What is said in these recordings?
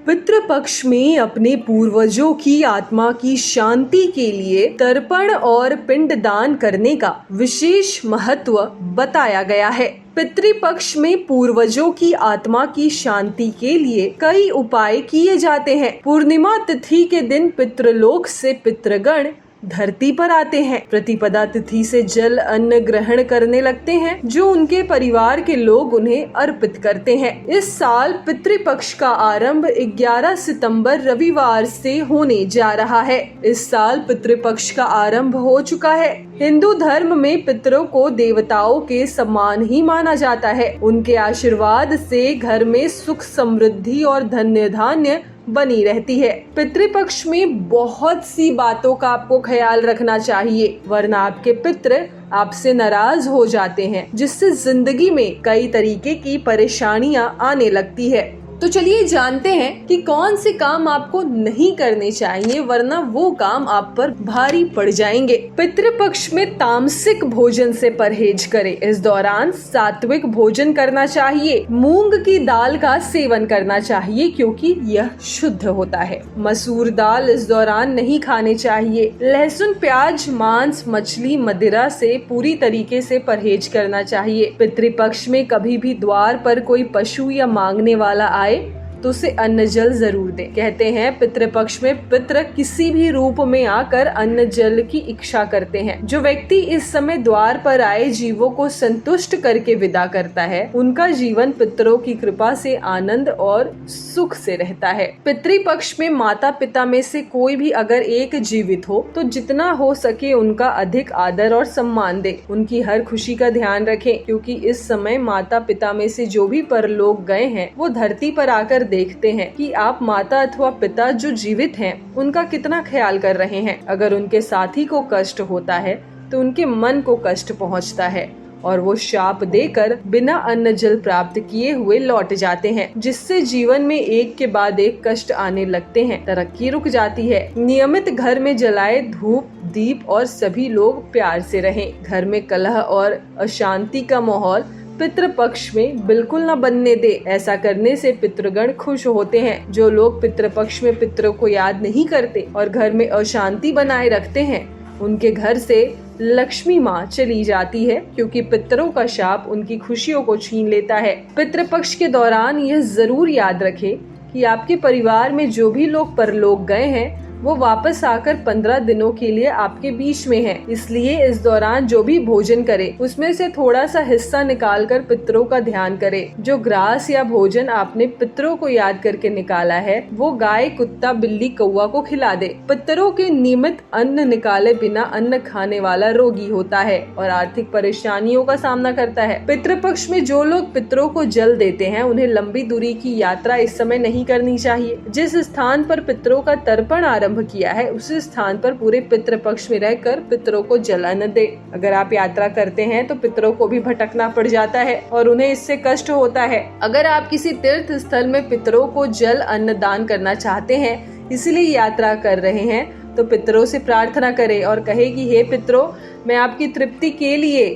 पितृपक्ष में अपने पूर्वजों की आत्मा की शांति के लिए तर्पण और पिंडदान करने का विशेष महत्व बताया गया है। पितृपक्ष में पूर्वजों की आत्मा की शांति के लिए कई उपाय किए जाते हैं। पूर्णिमा तिथि के दिन पितृलोक से पितृगण धरती पर आते हैं। प्रतिपदा तिथि से जल अन्न ग्रहण करने लगते हैं जो उनके परिवार के लोग उन्हें अर्पित करते हैं। इस साल पितृपक्ष का आरंभ 11 सितंबर रविवार से होने जा रहा है। इस साल पितृपक्ष का आरंभ हो चुका है। हिंदू धर्म में पितरों को देवताओं के समान ही माना जाता है। उनके आशीर्वाद से घर में सुख समृद्धि और धन्य धान्य बनी रहती है। पितृपक्ष में बहुत सी बातों का आपको ख्याल रखना चाहिए, वरना आपके पितृ आपसे नाराज हो जाते हैं, जिससे जिंदगी में कई तरीके की परेशानियां आने लगती है। तो चलिए जानते हैं कि कौन से काम आपको नहीं करने चाहिए, वरना वो काम आप पर भारी पड़ जाएंगे। पितृपक्ष में तामसिक भोजन से परहेज करें। इस दौरान सात्विक भोजन करना चाहिए। मूंग की दाल का सेवन करना चाहिए क्योंकि यह शुद्ध होता है। मसूर दाल इस दौरान नहीं खाने चाहिए। लहसुन, प्याज, मांस, मछली, मदिरा से पूरी तरीके से परहेज करना चाहिए। पितृपक्ष में कभी भी द्वार पर कोई पशु या मांगने वाला आए तो उसे अन्न जल जरूर दें। कहते हैं पितृपक्ष में पितृ किसी भी रूप में आकर अन्न जल की इच्छा करते हैं। जो व्यक्ति इस समय द्वार पर आए जीवों को संतुष्ट करके विदा करता है, उनका जीवन पितरों की कृपा से आनंद और सुख से रहता है। पितृपक्ष में माता पिता में से कोई भी अगर एक जीवित हो तो जितना हो सके उनका अधिक आदर और सम्मान दे। उनकी हर खुशी का ध्यान रखें क्योंकि इस समय माता पिता में से जो भी परलोक गए हैं वो धरती पर आकर देखते हैं कि आप माता अथवा पिता जो जीवित हैं उनका कितना ख्याल कर रहे हैं। अगर उनके साथी को कष्ट होता है तो उनके मन को कष्ट पहुंचता है और वो शाप देकर बिना अन्न जल प्राप्त किए हुए लौट जाते हैं, जिससे जीवन में एक के बाद एक कष्ट आने लगते हैं, तरक्की रुक जाती है। नियमित घर में जलाए धूप दीप और सभी लोग प्यार से रहें। घर में कलह और अशांति का माहौल पितृपक्ष में बिल्कुल न बनने दे। ऐसा करने से पितृगण खुश होते हैं। जो लोग पितृपक्ष में पितरों को याद नहीं करते और घर में अशांति बनाए रखते हैं, उनके घर से लक्ष्मी माँ चली जाती है क्योंकि पितरों का शाप उनकी खुशियों को छीन लेता है। पितृपक्ष के दौरान यह जरूर याद रखें कि आपके परिवार में जो भी लोग परलोक गए हैं वो वापस आकर 15 दिनों के लिए आपके बीच में है। इसलिए इस दौरान जो भी भोजन करें उसमें से थोड़ा सा हिस्सा निकालकर पितरों का ध्यान करें। जो ग्रास या भोजन आपने पितरों को याद करके निकाला है वो गाय, कुत्ता, बिल्ली, कौवा को खिला दे। पितरों के नियमित अन्न निकाले बिना अन्न खाने वाला रोगी होता है और आर्थिक परेशानियों का सामना करता है। पितृपक्ष में जो लोग पितरों को जल देते हैं उन्हें लंबी दूरी की यात्रा इस समय नहीं करनी चाहिए। जिस स्थान पर पितरों का तर्पण आरंभ किया है उसी स्थान पर पूरे पितृपक्ष में रहकर पितरों को जल अन्न दे। अगर आप यात्रा करते हैं तो पितरों को भी भटकना पड़ जाता है और उन्हें इससे कष्ट होता है। अगर आप किसी तीर्थ स्थल में पितरों को जल अन्न दान करना चाहते हैं, इसलिए यात्रा कर रहे हैं, तो पितरों से प्रार्थना करें और कहे कि हे पितरों, मैं आपकी तृप्ति के लिए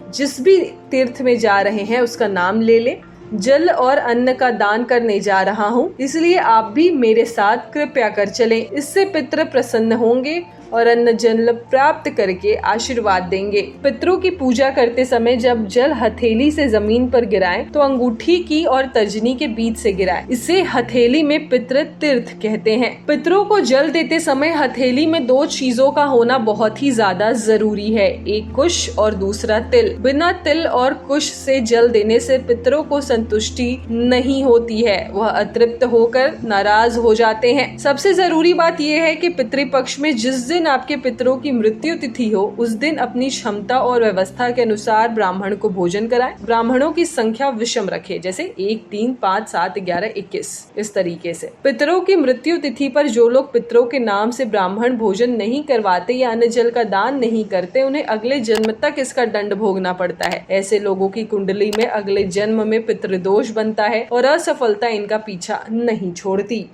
जिस भी तीर्थ में जा रहे हैं उसका नाम ले ले। जल और अन्न का दान करने जा रहा हूँ, इसलिए आप भी मेरे साथ कृपया कर चलें। इससे पितृ प्रसन्न होंगे और अन्न जल प्राप्त करके आशीर्वाद देंगे। पितरों की पूजा करते समय जब जल हथेली से जमीन पर गिराएं तो अंगूठी की और तर्जनी के बीच से गिराएं। इसे हथेली में पितृ तीर्थ कहते हैं। पितरों को जल देते समय हथेली में 2 चीजों का होना बहुत ही ज्यादा जरूरी है, एक कुश और दूसरा तिल। बिना तिल और कुश से जल देने से पितरों को संतुष्टि नहीं होती है, वह अतृप्त होकर नाराज हो जाते हैं। सबसे जरूरी बात यह है कि पितृपक्ष में जिस दिन आपके पितरों की मृत्यु तिथि हो उस दिन अपनी क्षमता और व्यवस्था के अनुसार ब्राह्मण को भोजन कराएं। ब्राह्मणों की संख्या विषम रखें, जैसे 1, 3, 5, 7, 11, 21 इस तरीके से। पितरों की मृत्यु तिथि पर जो लोग पितरों के नाम से ब्राह्मण भोजन नहीं करवाते या अन्न जल का दान नहीं करते, उन्हें अगले जन्म तक इसका दंड भोगना पड़ता है। ऐसे लोगों की कुंडली में अगले जन्म में पितृदोष बनता है और असफलता इनका पीछा नहीं छोड़ती।